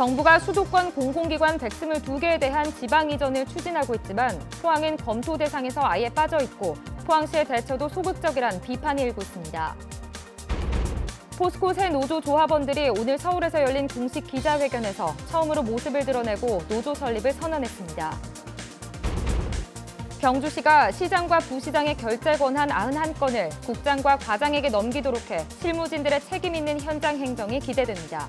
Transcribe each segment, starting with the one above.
정부가 수도권 공공기관 122개에 대한 지방 이전을 추진하고 있지만 포항은 검토 대상에서 아예 빠져 있고 포항시의 대처도 소극적이란 비판이 일고 있습니다. 포스코 새 노조 조합원들이 오늘 서울에서 열린 공식 기자회견에서 처음으로 모습을 드러내고 노조 설립을 선언했습니다. 경주시가 시장과 부시장의 결재 권한 91건을 국장과 과장에게 넘기도록 해 실무진들의 책임 있는 현장 행정이 기대됩니다.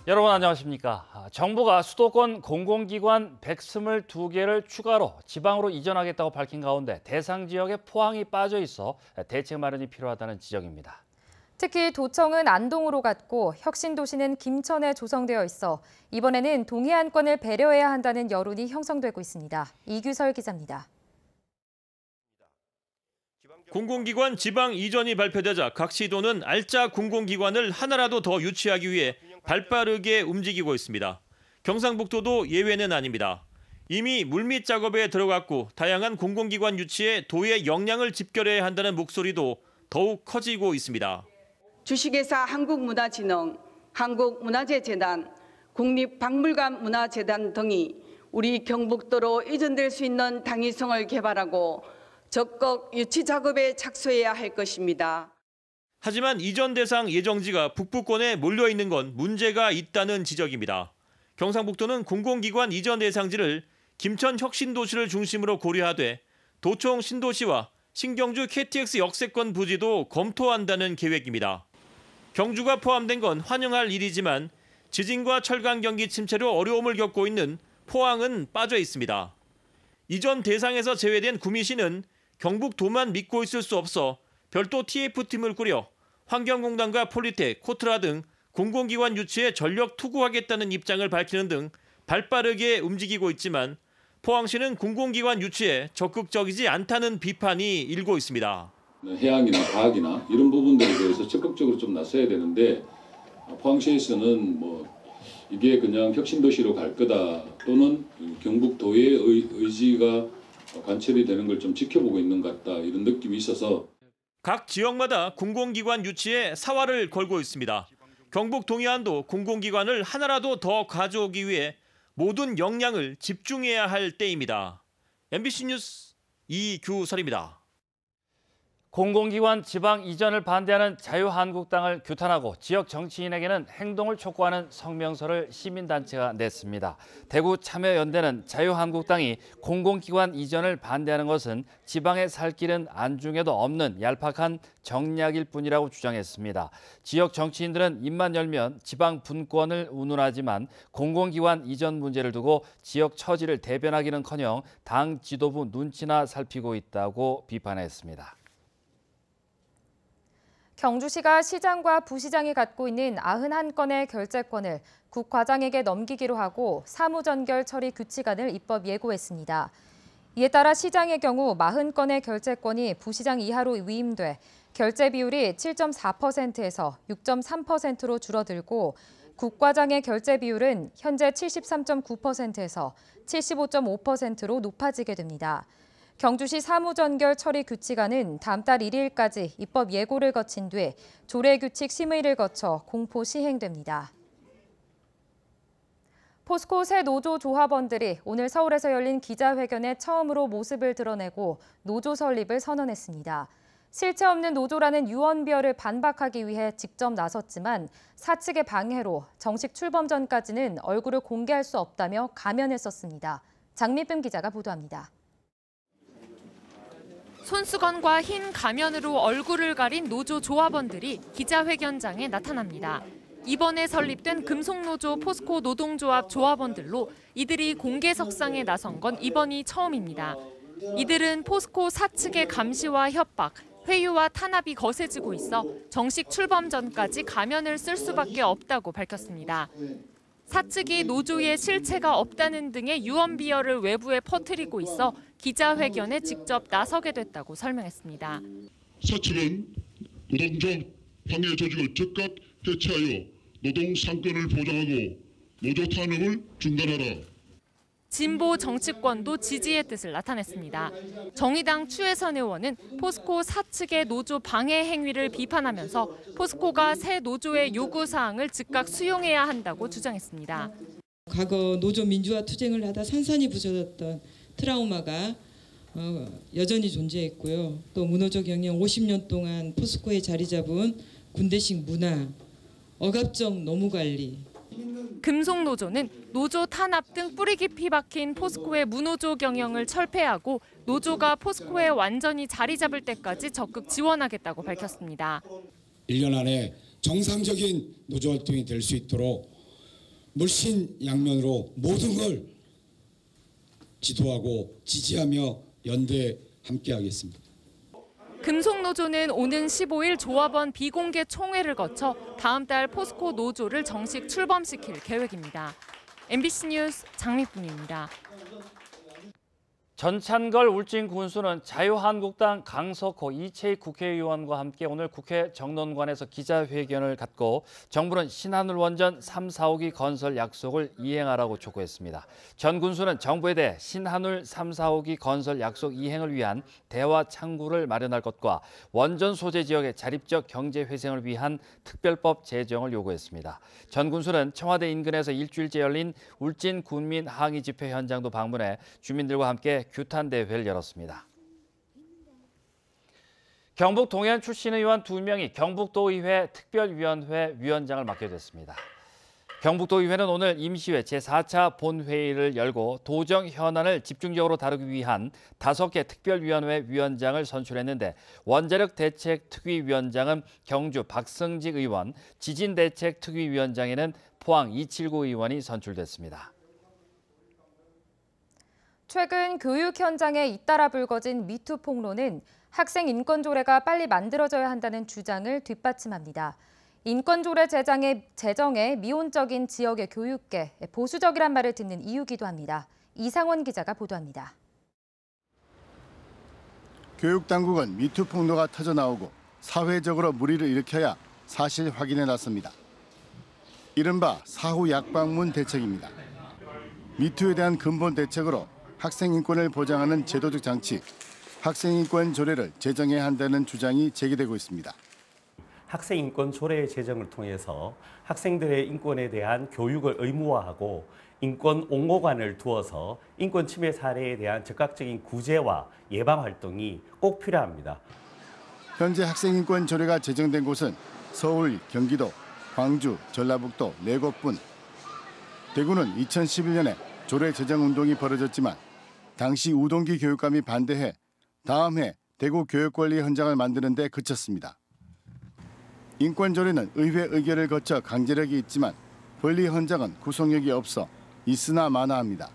여러분 안녕하십니까. 정부가 수도권 공공기관 122개를 추가로 지방으로 이전하겠다고 밝힌 가운데 대상 지역에 포항이 빠져 있어 대책 마련이 필요하다는 지적입니다. 특히 도청은 안동으로 갔고 혁신도시는 김천에 조성되어 있어 이번에는 동해안권을 배려해야 한다는 여론이 형성되고 있습니다. 이규설 기자입니다. 공공기관 지방 이전이 발표되자 각 시도는 알짜 공공기관을 하나라도 더 유치하기 위해 발빠르게 움직이고 있습니다. 경상북도도 예외는 아닙니다. 이미 물밑 작업에 들어갔고 다양한 공공기관 유치에 도의 역량을 집결해야 한다는 목소리도 더욱 커지고 있습니다. 주식회사 한국문화진흥, 한국문화재재단, 국립박물관문화재단 등이 우리 경북도로 이전될 수 있는 당위성을 개발하고 적극 유치 작업에 착수해야 할 것입니다. 하지만 이전 대상 예정지가 북부권에 몰려 있는 건 문제가 있다는 지적입니다. 경상북도는 공공기관 이전 대상지를 김천 혁신도시를 중심으로 고려하되 도청 신도시와 신경주 KTX 역세권 부지도 검토한다는 계획입니다. 경주가 포함된 건 환영할 일이지만 지진과 철강 경기 침체로 어려움을 겪고 있는 포항은 빠져 있습니다. 이전 대상에서 제외된 구미시는 경북도만 믿고 있을 수 없어 별도 TF팀을 꾸려 환경공단과 폴리텍, 코트라 등 공공기관 유치에 전력 투구하겠다는 입장을 밝히는 등 발빠르게 움직이고 있지만 포항시는 공공기관 유치에 적극적이지 않다는 비판이 일고 있습니다. 해양이나 과학이나 이런 부분들에 대해서 적극적으로 좀 나서야 되는데 포항시에서는 이게 그냥 혁신도시로 갈 거다 또는 경북도의 의지가 관철이 되는 걸 좀 지켜보고 있는 것 같다 이런 느낌이 있어서 각 지역마다 공공기관 유치에 사활을 걸고 있습니다. 경북 동해안도 공공기관을 하나라도 더 가져오기 위해 모든 역량을 집중해야 할 때입니다. MBC 뉴스 이규설입니다. 공공기관 지방 이전을 반대하는 자유한국당을 규탄하고 지역 정치인에게는 행동을 촉구하는 성명서를 시민단체가 냈습니다. 대구 참여연대는 자유한국당이 공공기관 이전을 반대하는 것은 지방에 살 길은 안중에도 없는 얄팍한 정략일 뿐이라고 주장했습니다. 지역 정치인들은 입만 열면 지방 분권을 운운하지만 공공기관 이전 문제를 두고 지역 처지를 대변하기는커녕 당 지도부 눈치나 살피고 있다고 비판했습니다. 경주시가 시장과 부시장이 갖고 있는 91건의 결재권을 국과장에게 넘기기로 하고 사무전결 처리 규칙안을 입법 예고했습니다. 이에 따라 시장의 경우 40건의 결재권이 부시장 이하로 위임돼 결재 비율이 7.4%에서 6.3%로 줄어들고 국과장의 결재 비율은 현재 73.9%에서 75.5%로 높아지게 됩니다. 경주시 사무전결 처리 규칙안은 다음 달 1일까지 입법 예고를 거친 뒤 조례규칙 심의를 거쳐 공포 시행됩니다. 포스코 새 노조 조합원들이 오늘 서울에서 열린 기자회견에 처음으로 모습을 드러내고 노조 설립을 선언했습니다. 실체 없는 노조라는 유언비어를 반박하기 위해 직접 나섰지만 사측의 방해로 정식 출범 전까지는 얼굴을 공개할 수 없다며 가면했었습니다. 장미쁨 기자가 보도합니다. 손수건과 흰 가면으로 얼굴을 가린 노조 조합원들이 기자회견장에 나타납니다. 이번에 설립된 금속노조 포스코 노동조합 조합원들로 이들이 공개석상에 나선 건 이번이 처음입니다. 이들은 포스코 사측의 감시와 협박, 회유와 탄압이 거세지고 있어 정식 출범 전까지 가면을 쓸 수밖에 없다고 밝혔습니다. 사측이 노조에 실체가 없다는 등의 유언비어를 외부에 퍼뜨리고 있어 기자회견에 직접 나서게 됐다고 설명했습니다. 사측은 노동조합 방해 조직을 즉각 해체하여 노동 상권을 보장하고 노조 탄압을 중단하라. 진보 정치권도 지지의 뜻을 나타냈습니다. 정의당 추혜선 의원은 포스코 사측의 노조 방해 행위를 비판하면서 포스코가 새 노조의 요구사항을 즉각 수용해야 한다고 주장했습니다. 과거 노조 민주화 투쟁을 하다 산산이 부서졌던 트라우마가 여전히 존재했고요. 또 무노조 경영 50년 동안 포스코에 자리 잡은 군대식 문화, 억압적 노무관리. 금속노조는 노조 탄압 등 뿌리 깊이 박힌 포스코의 무노조 경영을 철폐하고 노조가 포스코에 완전히 자리 잡을 때까지 적극 지원하겠다고 밝혔습니다. 1년 안에 정상적인 노조 활동이 될 수 있도록 물신양면으로 모든 걸 지도하고 지지하며 연대 함께하겠습니다. 금속노조는 오는 15일 조합원 비공개 총회를 거쳐 다음 달 포스코 노조를 정식 출범시킬 계획입니다. MBC 뉴스 장미뿐입니다. 전찬걸 울진 군수는 자유한국당 강석호 이채익 국회의원과 함께 오늘 국회 정론관에서 기자회견을 갖고 정부는 신한울 원전 3, 4호기 건설 약속을 이행하라고 촉구했습니다. 전 군수는 정부에 대해 신한울 3, 4호기 건설 약속 이행을 위한 대화 창구를 마련할 것과 원전 소재 지역의 자립적 경제 회생을 위한 특별법 제정을 요구했습니다. 전 군수는 청와대 인근에서 일주일째 열린 울진 군민 항의 집회 현장도 방문해 주민들과 함께 규탄 대회를 열었습니다. 경북 동해안 출신 의원 2명이 경북도의회 특별위원회 위원장을 맡게 됐습니다. 경북도의회는 오늘 임시회 제4차 본회의를 열고 도정 현안을 집중적으로 다루기 위한 5개 특별위원회 위원장을 선출했는데 원자력 대책 특위위원장은 경주 박성직 의원, 지진대책 특위위원장에는 포항 279 의원이 선출됐습니다. 최근 교육 현장에 잇따라 불거진 미투 폭로는 학생 인권조례가 빨리 만들어져야 한다는 주장을 뒷받침합니다. 인권조례 제정에 미온적인 지역의 교육계, 보수적이란 말을 듣는 이유기도 합니다. 이상원 기자가 보도합니다. 교육당국은 미투 폭로가 터져나오고 사회적으로 물의를 일으켜야 사실 확인에 나섭니다. 이른바 사후 약방문 대책입니다. 미투에 대한 근본 대책으로 학생 인권을 보장하는 제도적 장치, 학생인권 조례를 제정해야 한다는 주장이 제기되고 있습니다. 학생인권 조례 제정을 통해서 학생들의 인권에 대한 교육을 의무화하고 인권 옹호관을 두어서 인권 침해 사례에 대한 적극적인 구제와 예방 활동이 꼭 필요합니다. 현재 학생인권 조례가 제정된 곳은 서울, 경기도, 광주, 전라북도 4곳뿐. 대구는 2011년에 조례 제정 운동이 벌어졌지만 당시 우동기 교육감이 반대해 다음 해 대구 교육권리 헌장을 만드는 데 그쳤습니다. 인권조례는 의회 의결을 거쳐 강제력이 있지만 권리 헌장은 구속력이 없어 있으나 마나합니다.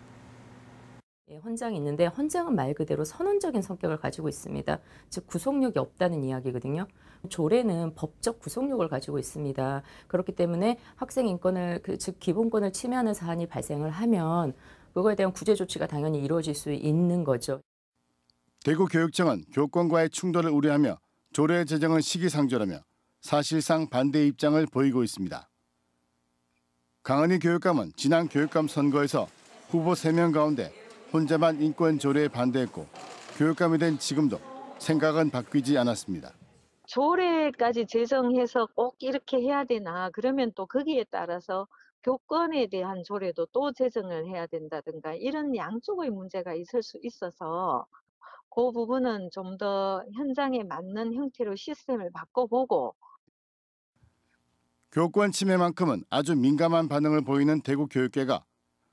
헌장이 있는데 헌장은 말 그대로 선언적인 성격을 가지고 있습니다. 즉 구속력이 없다는 이야기거든요. 조례는 법적 구속력을 가지고 있습니다. 그렇기 때문에 학생 인권을 즉 기본권을 침해하는 사안이 발생을 하면 그거에 대한 구제 조치가 당연히 이루어질 수 있는 거죠. 대구교육청은 교권과의 충돌을 우려하며 조례 제정은 시기상조라며 사실상 반대 입장을 보이고 있습니다. 강은희 교육감은 지난 교육감 선거에서 후보 3명 가운데 혼자만 인권 조례에 반대했고 교육감이 된 지금도 생각은 바뀌지 않았습니다. 조례까지 제정해서 꼭 이렇게 해야 되나, 그러면 또 거기에 따라서 교권에 대한 조례도 또 제정을 해야 된다든가 이런 양쪽의 문제가 있을 수 있어서 그 부분은 좀 더 현장에 맞는 형태로 시스템을 바꿔보고. 교권 침해만큼은 아주 민감한 반응을 보이는 대구 교육계가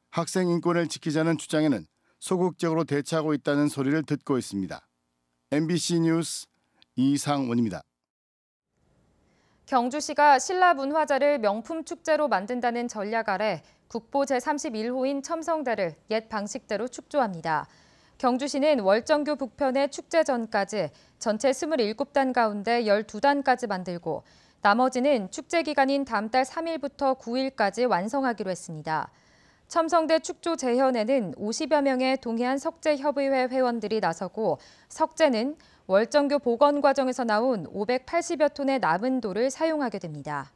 학생 인권을 지키자는 주장에는 소극적으로 대처하고 있다는 소리를 듣고 있습니다. MBC 뉴스 이상원입니다. 경주시가 신라문화제를 명품 축제로 만든다는 전략 아래 국보 제31호인 첨성대를 옛 방식대로 축조합니다. 경주시는 월정교 북편의 축제 전까지 전체 27단 가운데 12단까지 만들고 나머지는 축제 기간인 다음 달 3일부터 9일까지 완성하기로 했습니다. 첨성대 축조 재현에는 50여 명의 동해안 석재협의회 회원들이 나서고 석재는 월정교 복원 과정에서 나온 580여 톤의 남은 돌을 사용하게 됩니다.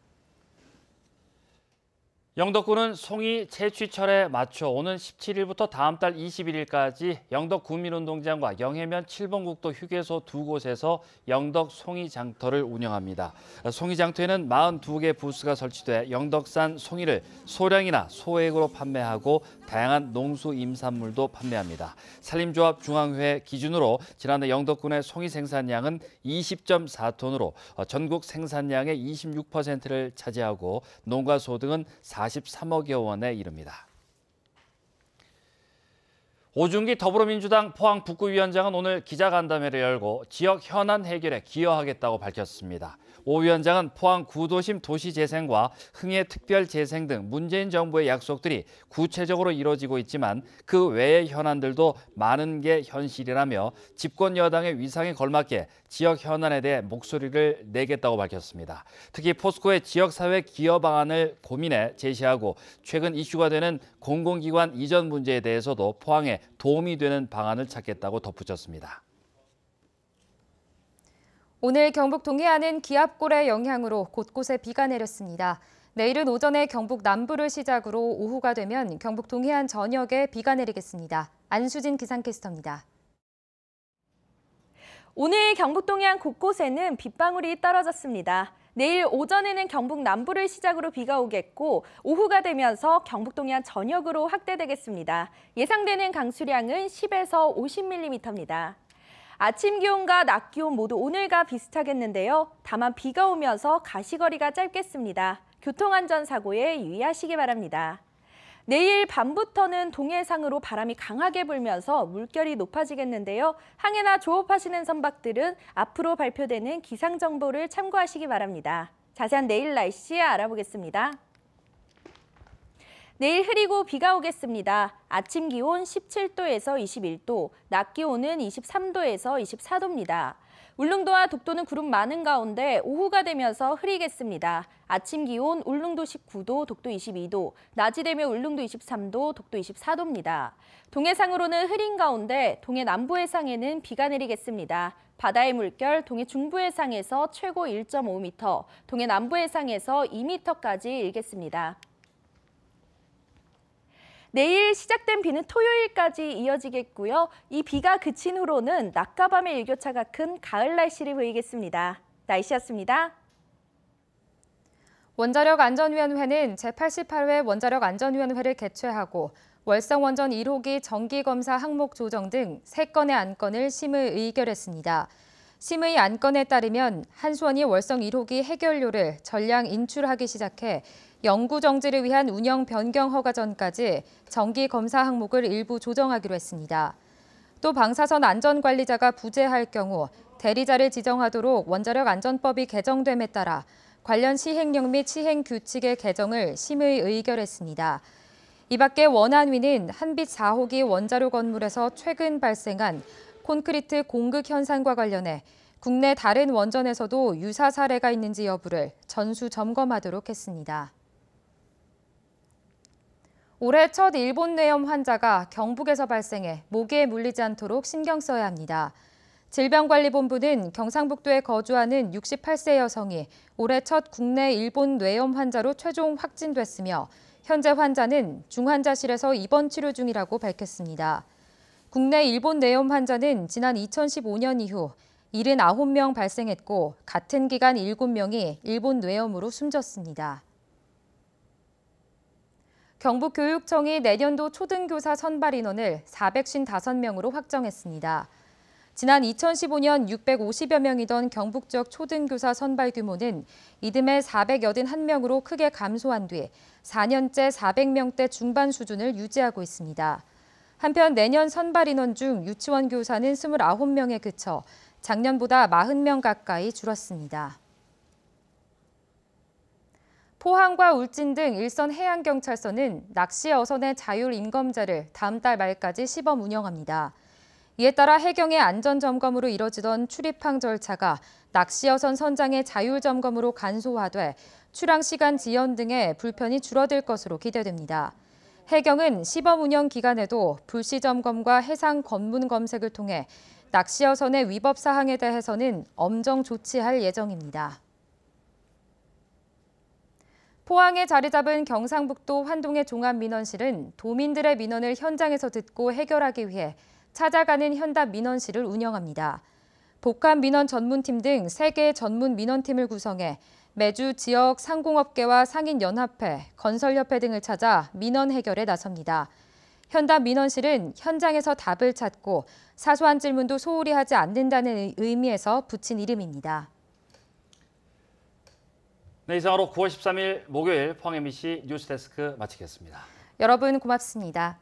영덕군은 송이 채취철에 맞춰 오는 17일부터 다음 달 21일까지 영덕 구민운동장과 영해면 7번 국도 휴게소 두 곳에서 영덕 송이 장터를 운영합니다. 송이 장터에는 42개 부스가 설치돼 영덕산 송이를 소량이나 소액으로 판매하고 다양한 농수 임산물도 판매합니다. 산림조합 중앙회 기준으로 지난해 영덕군의 송이 생산량은 20.4톤으로 전국 생산량의 26%를 차지하고 농가 소득은 43억여 원에 이릅니다. 오준기 더불어민주당 포항 북구위원장은 오늘 기자간담회를 열고 지역 현안 해결에 기여하겠다고 밝혔습니다. 오 위원장은 포항 구도심 도시재생과 흥해 특별재생 등 문재인 정부의 약속들이 구체적으로 이루어지고 있지만 그 외의 현안들도 많은 게 현실이라며 집권 여당의 위상에 걸맞게 지역 현안에 대해 목소리를 내겠다고 밝혔습니다. 특히 포스코의 지역사회 기여 방안을 고민해 제시하고 최근 이슈가 되는 공공기관 이전 문제에 대해서도 포항에 도움이 되는 방안을 찾겠다고 덧붙였습니다. 오늘 경북 동해안은 기압골의 영향으로 곳곳에 비가 내렸습니다. 내일은 오전에 경북 남부를 시작으로 오후가 되면 경북 동해안 전역에 비가 내리겠습니다. 안수진 기상캐스터입니다. 오늘 경북 동해안 곳곳에는 빗방울이 떨어졌습니다. 내일 오전에는 경북 남부를 시작으로 비가 오겠고 오후가 되면서 경북 동해안 전역으로 확대되겠습니다. 예상되는 강수량은 10에서 50mm입니다. 아침 기온과 낮 기온 모두 오늘과 비슷하겠는데요. 다만 비가 오면서 가시거리가 짧겠습니다. 교통안전사고에 유의하시기 바랍니다. 내일 밤부터는 동해상으로 바람이 강하게 불면서 물결이 높아지겠는데요. 항해나 조업하시는 선박들은 앞으로 발표되는 기상정보를 참고하시기 바랍니다. 자세한 내일 날씨 알아보겠습니다. 내일 흐리고 비가 오겠습니다. 아침 기온 17도에서 21도, 낮 기온은 23도에서 24도입니다. 울릉도와 독도는 구름 많은 가운데 오후가 되면서 흐리겠습니다. 아침 기온 울릉도 19도, 독도 22도, 낮이 되면 울릉도 23도, 독도 24도입니다. 동해상으로는 흐린 가운데 동해 남부 해상에는 비가 내리겠습니다. 바다의 물결 동해 중부 해상에서 최고 1.5m, 동해 남부 해상에서 2m까지 일겠습니다. 내일 시작된 비는 토요일까지 이어지겠고요. 이 비가 그친 후로는 낮과 밤의 일교차가 큰 가을 날씨를 보이겠습니다. 날씨였습니다. 원자력안전위원회는 제88회 원자력안전위원회를 개최하고 월성원전 1호기 정기검사 항목 조정 등 3건의 안건을 심의 의결했습니다. 심의 안건에 따르면 한수원이 월성 1호기 해결료를 전량 인출하기 시작해 연구 정지를 위한 운영 변경 허가 전까지 정기 검사 항목을 일부 조정하기로 했습니다. 또 방사선 안전관리자가 부재할 경우 대리자를 지정하도록 원자력안전법이 개정됨에 따라 관련 시행령 및 시행 규칙의 개정을 심의 의결했습니다. 이 밖에 원안위는 한빛 4호기 원자로 건물에서 최근 발생한 콘크리트 공극 현상과 관련해 국내 다른 원전에서도 유사 사례가 있는지 여부를 전수 점검하도록 했습니다. 올해 첫 일본 뇌염 환자가 경북에서 발생해 모기에 물리지 않도록 신경 써야 합니다. 질병관리본부는 경상북도에 거주하는 68세 여성이 올해 첫 국내 일본 뇌염 환자로 최종 확진됐으며 현재 환자는 중환자실에서 입원 치료 중이라고 밝혔습니다. 국내 일본 뇌염 환자는 지난 2015년 이후 79명 발생했고 같은 기간 7명이 일본 뇌염으로 숨졌습니다. 경북교육청이 내년도 초등교사 선발 인원을 455명으로 확정했습니다. 지난 2015년 650여 명이던 경북 지역 초등교사 선발 규모는 이듬해 481명으로 크게 감소한 뒤 4년째 400명대 중반 수준을 유지하고 있습니다. 한편 내년 선발 인원 중 유치원 교사는 29명에 그쳐 작년보다 40명 가까이 줄었습니다. 포항과 울진 등 일선 해양경찰서는 낚시 어선의 자율 임검제를 다음 달 말까지 시범 운영합니다. 이에 따라 해경의 안전점검으로 이뤄지던 출입항 절차가 낚시 어선 선장의 자율 점검으로 간소화돼 출항 시간 지연 등의 불편이 줄어들 것으로 기대됩니다. 해경은 시범 운영 기간에도 불시 점검과 해상 검문 검색을 통해 낚시 어선의 위법 사항에 대해서는 엄정 조치할 예정입니다. 포항에 자리 잡은 경상북도 환동의 종합민원실은 도민들의 민원을 현장에서 듣고 해결하기 위해 찾아가는 현답 민원실을 운영합니다. 복합 민원 전문팀 등 3개의 전문 민원팀을 구성해 매주 지역 상공업계와 상인연합회, 건설협회 등을 찾아 민원 해결에 나섭니다. 현답 민원실은 현장에서 답을 찾고 사소한 질문도 소홀히 하지 않는다는 의미에서 붙인 이름입니다. 네, 이상으로 9월 13일 목요일 포항 MBC 뉴스데스크 마치겠습니다. 여러분 고맙습니다.